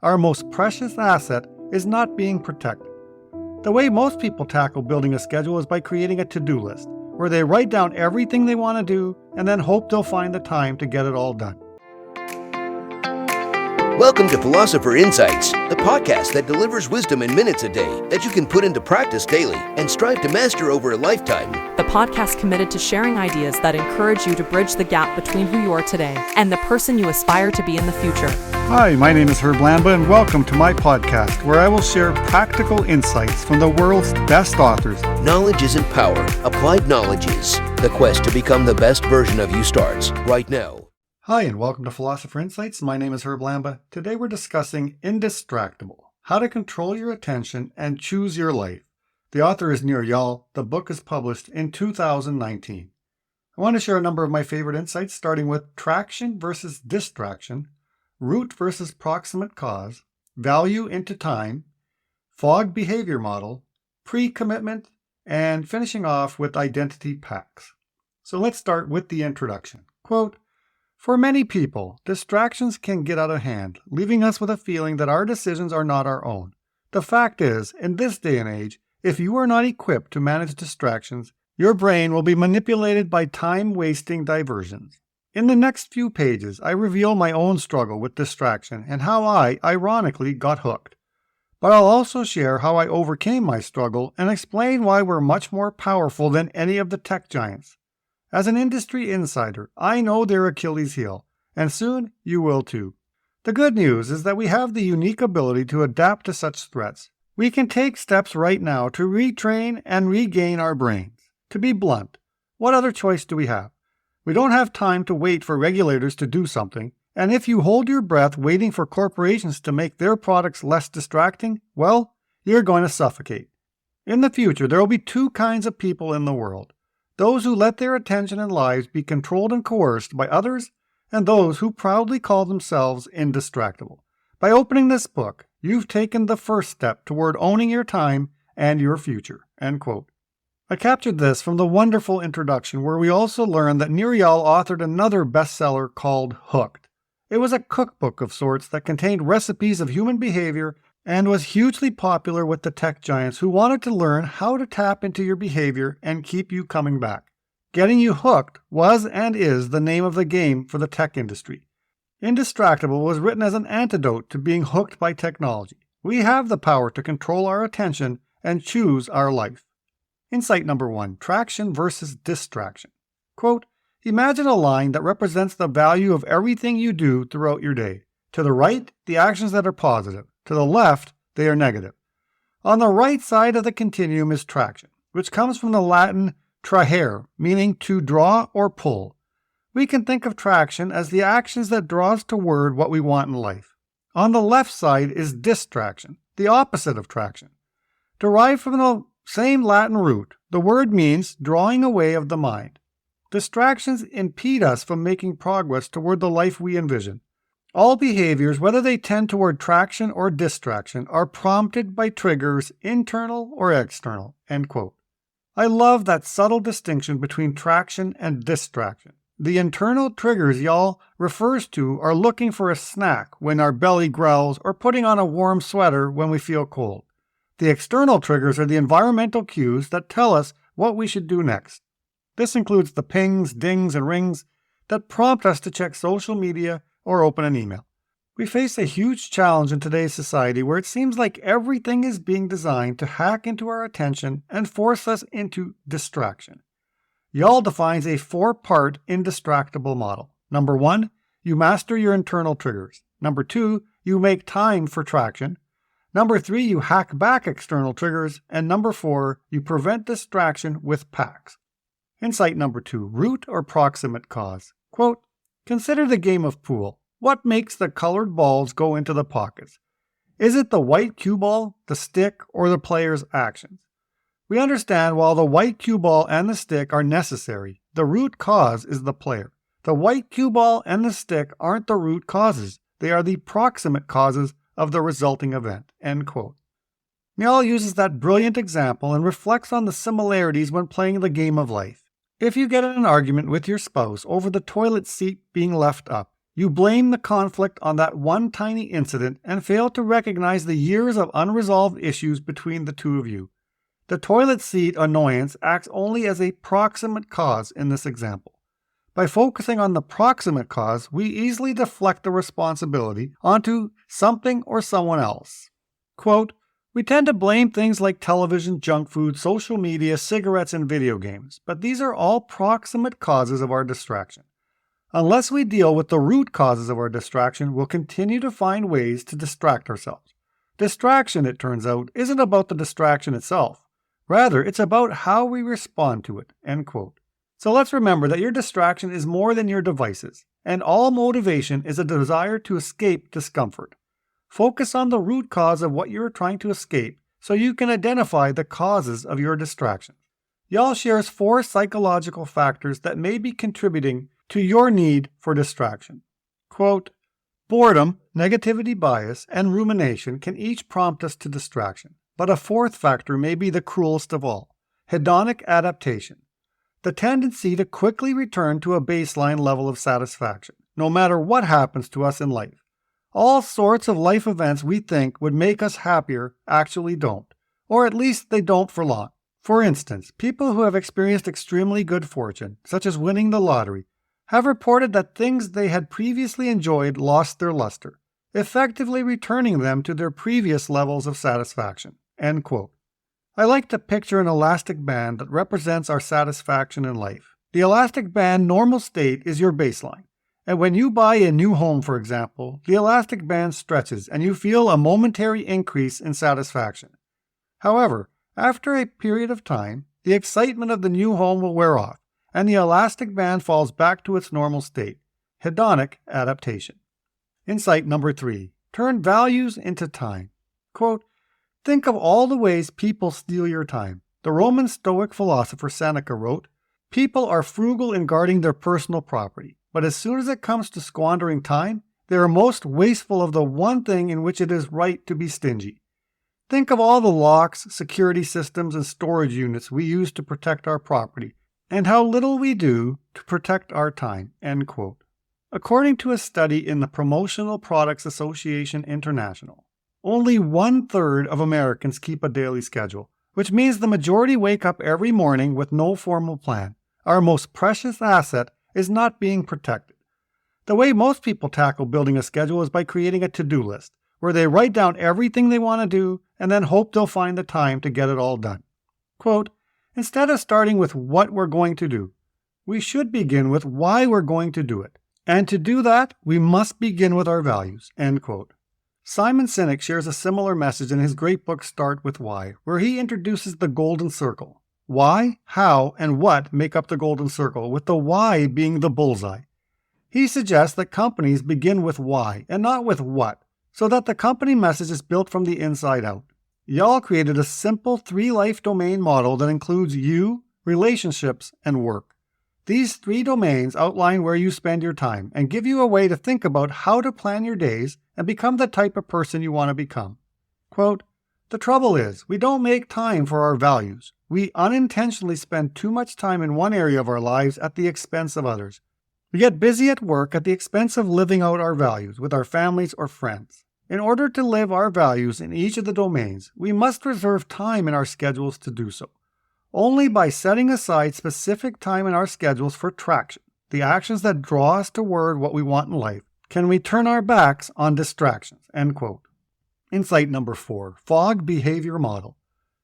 our most precious asset is not being protected. The way most people tackle building a schedule is by creating a to-do list, where they write down everything they want to do and then hope they'll find the time to get it all done. Welcome to Philosopher Insights, the podcast that delivers wisdom in minutes a day that you can put into practice daily and strive to master over a lifetime. The podcast committed to sharing ideas that encourage you to bridge the gap between who you are today and the person you aspire to be in the future. Hi, my name is Herb Lamba, and welcome to my podcast, where I will share practical insights from the world's best authors. Knowledge isn't power. Applied knowledge is. The quest to become the best version of you starts right now. Hi, and welcome to Philosopher Insights. My name is Herb Lamba. Today we're discussing Indistractable, how to control your attention and choose your life. The author is Eyal. The book is published in 2019. I want to share a number of my favorite insights, starting with traction versus distraction, root versus proximate cause, value into time, fog behavior model, pre-commitment, and finishing off with identity packs. So let's start with the introduction. Quote, "For many people, distractions can get out of hand, leaving us with a feeling that our decisions are not our own. The fact is, in this day and age, if you are not equipped to manage distractions, your brain will be manipulated by time-wasting diversions." In the next few pages, I reveal my own struggle with distraction and how I, ironically, got hooked. But I'll also share how I overcame my struggle and explain why we're much more powerful than any of the tech giants. As an industry insider, I know their Achilles heel, and soon you will too. The good news is that we have the unique ability to adapt to such threats. We can take steps right now to retrain and regain our brains. To be blunt, what other choice do we have? We don't have time to wait for regulators to do something, and if you hold your breath waiting for corporations to make their products less distracting, well, you're going to suffocate. In the future, there will be two kinds of people in the world. Those who let their attention and lives be controlled and coerced by others, and those who proudly call themselves indistractable. By opening this book, you've taken the first step toward owning your time and your future." End quote. I captured this from the wonderful introduction, where we also learned that Eyal authored another bestseller called Hooked. It was a cookbook of sorts that contained recipes of human behavior and was hugely popular with the tech giants who wanted to learn how to tap into your behavior and keep you coming back. Getting you hooked was and is the name of the game for the tech industry. Indistractable was written as an antidote to being hooked by technology. We have the power to control our attention and choose our life. Insight number 1, traction versus distraction. Quote, "Imagine a line that represents the value of everything you do throughout your day. To the right, the actions that are positive. To the left, they are negative. On the right side of the continuum is traction, which comes from the Latin trahere, meaning to draw or pull. We can think of traction as the actions that draw us toward what we want in life. On the left side is distraction, the opposite of traction. Derived from the same Latin root, the word means drawing away of the mind. Distractions impede us from making progress toward the life we envision. All behaviors, whether they tend toward traction or distraction, are prompted by triggers, internal or external." End quote. I love that subtle distinction between traction and distraction. The internal triggers Eyal refers to are looking for a snack when our belly growls or putting on a warm sweater when we feel cold. The external triggers are the environmental cues that tell us what we should do next. This includes the pings, dings, and rings that prompt us to check social media or open an email. We face a huge challenge in today's society where it seems like everything is being designed to hack into our attention and force us into distraction. Eyal defines a 4-part indistractable model. Number 1, you master your internal triggers. Number 2, you make time for traction. Number 3, you hack back external triggers. And number 4, you prevent distraction with packs. Insight number 2, root or proximate cause. Quote, "Consider the game of pool. What makes the colored balls go into the pockets? Is it the white cue ball, the stick, or the player's actions? We understand while the white cue ball and the stick are necessary, the root cause is the player. The white cue ball and the stick aren't the root causes. They are the proximate causes of the resulting event." End quote. Eyal uses that brilliant example and reflects on the similarities when playing the game of life. If you get in an argument with your spouse over the toilet seat being left up, You blame the conflict on that one tiny incident and fail to recognize the years of unresolved issues between the two of you. The toilet seat annoyance acts only as a proximate cause in this example. By focusing on the proximate cause, we easily deflect the responsibility onto something or someone else. Quote, we tend to blame things like television, junk food, social media, cigarettes, and video games, but these are all proximate causes of our distraction. Unless we deal with the root causes of our distraction, we'll continue to find ways to distract ourselves. Distraction, it turns out, isn't about the distraction itself. Rather, it's about how we respond to it, end quote. So let's remember that your distraction is more than your devices, and all motivation is a desire to escape discomfort. Focus on the root cause of what you're trying to escape so you can identify the causes of your distraction. Eyal shares 4 psychological factors that may be contributing to your need for distraction. Quote, boredom, negativity bias, and rumination can each prompt us to distraction, but a 4th factor may be the cruelest of all, hedonic adaptation, the tendency to quickly return to a baseline level of satisfaction, no matter what happens to us in life. All sorts of life events we think would make us happier actually don't, or at least they don't for long. For instance, people who have experienced extremely good fortune, such as winning the lottery, have reported that things they had previously enjoyed lost their luster, effectively returning them to their previous levels of satisfaction. End quote. I like to picture an elastic band that represents our satisfaction in life. The elastic band normal state is your baseline. And when you buy a new home, for example, the elastic band stretches and you feel a momentary increase in satisfaction. However, after a period of time, the excitement of the new home will wear off, and the elastic band falls back to its normal state, hedonic adaptation. Insight number 3, turn values into time. Quote, think of all the ways people steal your time. The Roman Stoic philosopher Seneca wrote, people are frugal in guarding their personal property. But as soon as it comes to squandering time, they are most wasteful of the one thing in which it is right to be stingy. Think of all the locks, security systems, and storage units we use to protect our property, and how little we do to protect our time. End quote. According to a study in the Promotional Products Association International, only 1/3 of Americans keep a daily schedule, which means the majority wake up every morning with no formal plan. Our most precious asset is not being protected. The way most people tackle building a schedule is by creating a to-do list, where they write down everything they want to do and then hope they'll find the time to get it all done. Quote, instead of starting with what we're going to do, we should begin with why we're going to do it. And to do that, we must begin with our values. End quote. Simon Sinek shares a similar message in his great book Start With Why, where he introduces the golden circle. Why, how, and what make up the golden circle, with the why being the bullseye. He suggests that companies begin with why and not with what, so that the company message is built from the inside out. Eyal created a simple 3-life domain model that includes you, relationships, and work. These 3 domains outline where you spend your time and give you a way to think about how to plan your days and become the type of person you want to become. Quote, the trouble is, we don't make time for our values. We unintentionally spend too much time in one area of our lives at the expense of others. We get busy at work at the expense of living out our values with our families or friends. In order to live our values in each of the domains, we must reserve time in our schedules to do so. Only by setting aside specific time in our schedules for traction, the actions that draw us toward what we want in life, can we turn our backs on distractions. End quote. Insight number 4, Fogg Behavior Model.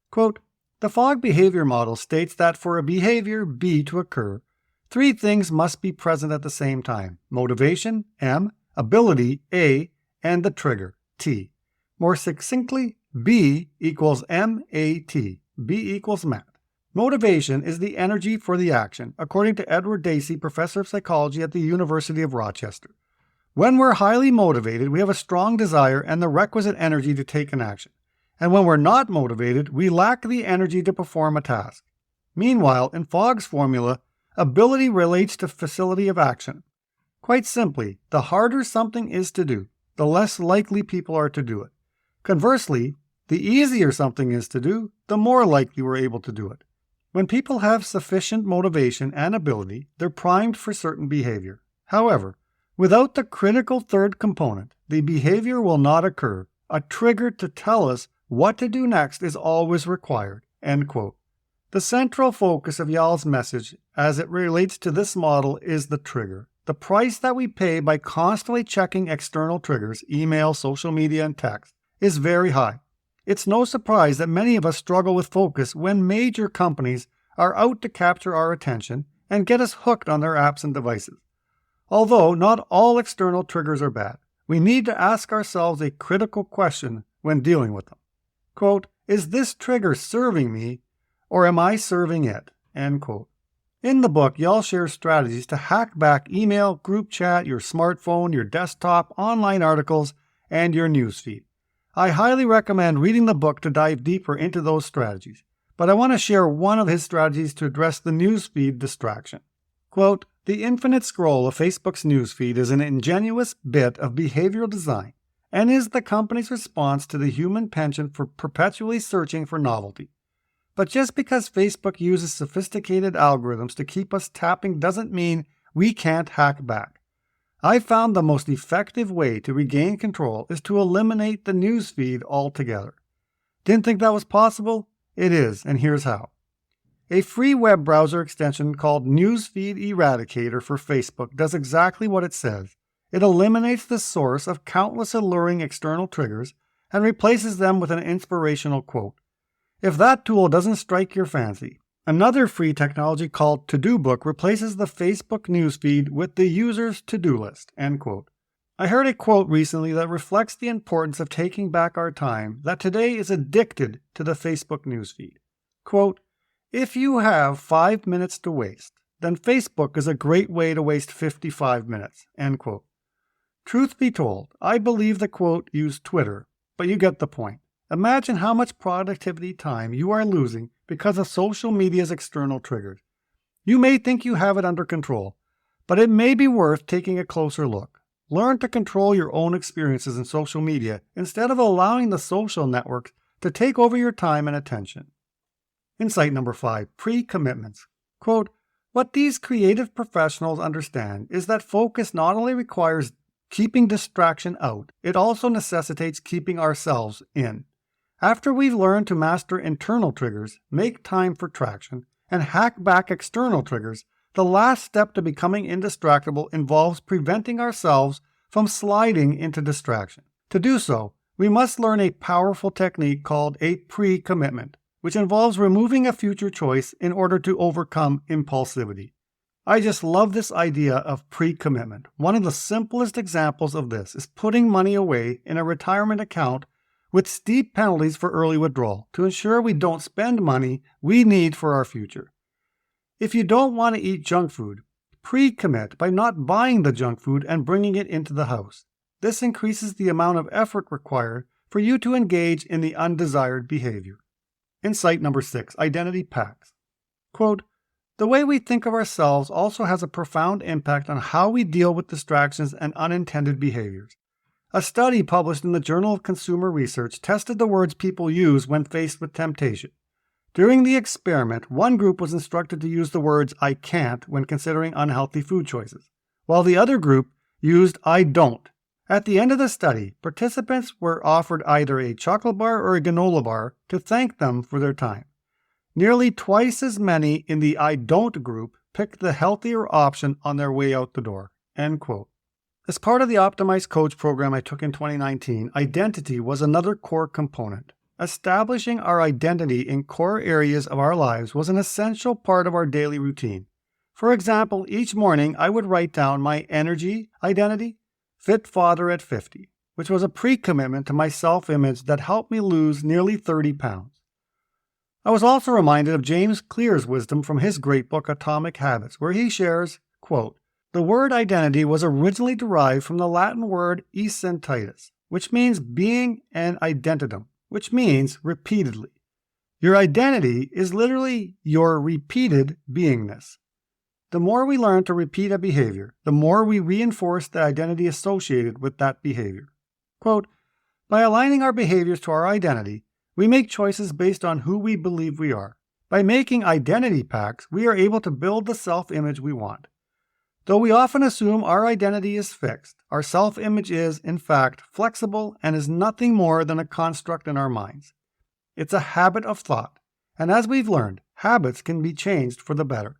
Quote, the Fogg Behavior Model states that for a behavior B to occur, 3 things must be present at the same time. Motivation, M, ability, A, and the trigger, T. More succinctly, B equals M-A-T. B equals Matt. Motivation is the energy for the action, according to Edward Dacey, professor of psychology at the University of Rochester. When we're highly motivated, we have a strong desire and the requisite energy to take an action. And when we're not motivated, we lack the energy to perform a task. Meanwhile, in Fogg's formula, ability relates to facility of action. Quite simply, the harder something is to do, the less likely people are to do it. Conversely, the easier something is to do, the more likely we're able to do it. When people have sufficient motivation and ability, they're primed for certain behavior. However, Without the critical third component, the behavior will not occur. A trigger to tell us what to do next is always required." End quote. The central focus of Eyal's message as it relates to this model is the trigger. The price that we pay by constantly checking external triggers, email, social media, and text, is very high. It's no surprise that many of us struggle with focus when major companies are out to capture our attention and get us hooked on their apps and devices. Although not all external triggers are bad, we need to ask ourselves a critical question when dealing with them. Quote, "Is this trigger serving me or am I serving it?" End quote. In the book, Eyal shares strategies to hack back email, group chat, your smartphone, your desktop, online articles, and your newsfeed. I highly recommend reading the book to dive deeper into those strategies, but I want to share one of his strategies to address the newsfeed distraction. Quote, "The infinite scroll of Facebook's newsfeed is an ingenious bit of behavioral design and is the company's response to the human penchant for perpetually searching for novelty. But just because Facebook uses sophisticated algorithms to keep us tapping doesn't mean we can't hack back. I found the most effective way to regain control is to eliminate the newsfeed altogether. Didn't think that was possible? It is, and here's how. A free web browser extension called Newsfeed Eradicator for Facebook does exactly what it says. It eliminates the source of countless alluring external triggers and replaces them with an inspirational quote. If that tool doesn't strike your fancy, another free technology called To-Do Book replaces the Facebook newsfeed with the user's to-do list." End quote. I heard a quote recently that reflects the importance of taking back our time that today is addicted to the Facebook newsfeed. Quote, "If you have 5 minutes to waste, then Facebook is a great way to waste 55 minutes." End quote. Truth be told, I believe the quote used Twitter, but you get the point. Imagine how much productivity time you are losing because of social media's external triggers. You may think you have it under control, but it may be worth taking a closer look. Learn to control your own experiences in social media instead of allowing the social networks to take over your time and attention. Insight number 5, pre-commitments. Quote, "What these creative professionals understand is that focus not only requires keeping distraction out, it also necessitates keeping ourselves in. After we've learned to master internal triggers, make time for traction, and hack back external triggers, the last step to becoming indistractable involves preventing ourselves from sliding into distraction. To do so, we must learn a powerful technique called a pre-commitment, which involves removing a future choice in order to overcome impulsivity. I just love this idea of pre-commitment. One of the simplest examples of this is putting money away in a retirement account with steep penalties for early withdrawal to ensure we don't spend money we need for our future. If you don't want to eat junk food, pre-commit by not buying the junk food and bringing it into the house. This increases the amount of effort required for you to engage in the undesired behavior. Insight number 6, identity packs. Quote, "The way we think of ourselves also has a profound impact on how we deal with distractions and unintended behaviors. A study published in the Journal of Consumer Research tested the words people use when faced with temptation. During the experiment, one group was instructed to use the words "I can't" when considering unhealthy food choices, while the other group used "I don't." At the end of the study, participants were offered either a chocolate bar or a granola bar to thank them for their time. Nearly twice as many in the "I don't" group picked the healthier option on their way out the door. End quote. As part of the Optimized Coach program I took in 2019, identity was another core component. Establishing our identity in core areas of our lives was an essential part of our daily routine. For example, each morning I would write down my energy identity, fit father at 50, which was a pre-commitment to my self-image that helped me lose nearly 30 pounds. I was also reminded of James Clear's wisdom from his great book Atomic Habits, where he shares, quote, "The word identity was originally derived from the Latin word essentitas, which means being, and identitum, which means repeatedly. Your identity is literally your repeated beingness. The more we learn to repeat a behavior, the more we reinforce the identity associated with that behavior." Quote, "By aligning our behaviors to our identity, we make choices based on who we believe we are. By making identity packs, we are able to build the self-image we want. Though we often assume our identity is fixed, our self-image is, in fact, flexible and is nothing more than a construct in our minds. It's a habit of thought, and as we've learned, habits can be changed for the better.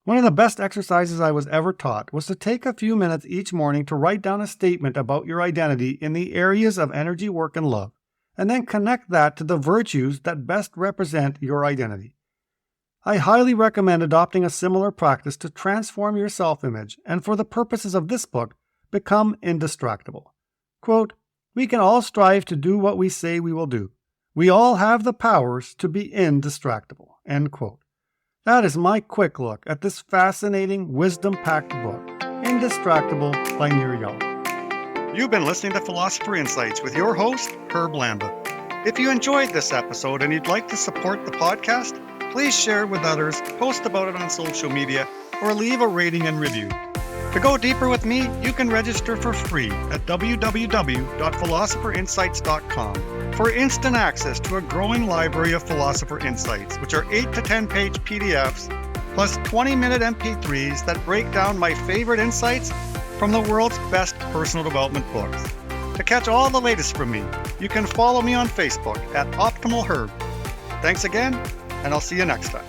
One of the best exercises I was ever taught was to take a few minutes each morning to write down a statement about your identity in the areas of energy, work, and love, and then connect that to the virtues that best represent your identity. I highly recommend adopting a similar practice to transform your self-image and, for the purposes of this book, become indistractable. Quote, "We can all strive to do what we say we will do. We all have the powers to be indistractable." End quote. That is my quick look at this fascinating, wisdom-packed book, Indistractable by Eyal. You've been listening to Philosopher Insights with your host, Herb Lamba. If you enjoyed this episode and you'd like to support the podcast, please share it with others, post about it on social media, or leave a rating and review. To go deeper with me, you can register for free at www.philosopherinsights.com for instant access to a growing library of Philosopher Insights, which are 8 to 10 page PDFs, plus 20-minute MP3s that break down my favorite insights from the world's best personal development books. To catch all the latest from me, you can follow me on Facebook at Optimal Herb. Thanks again, and I'll see you next time.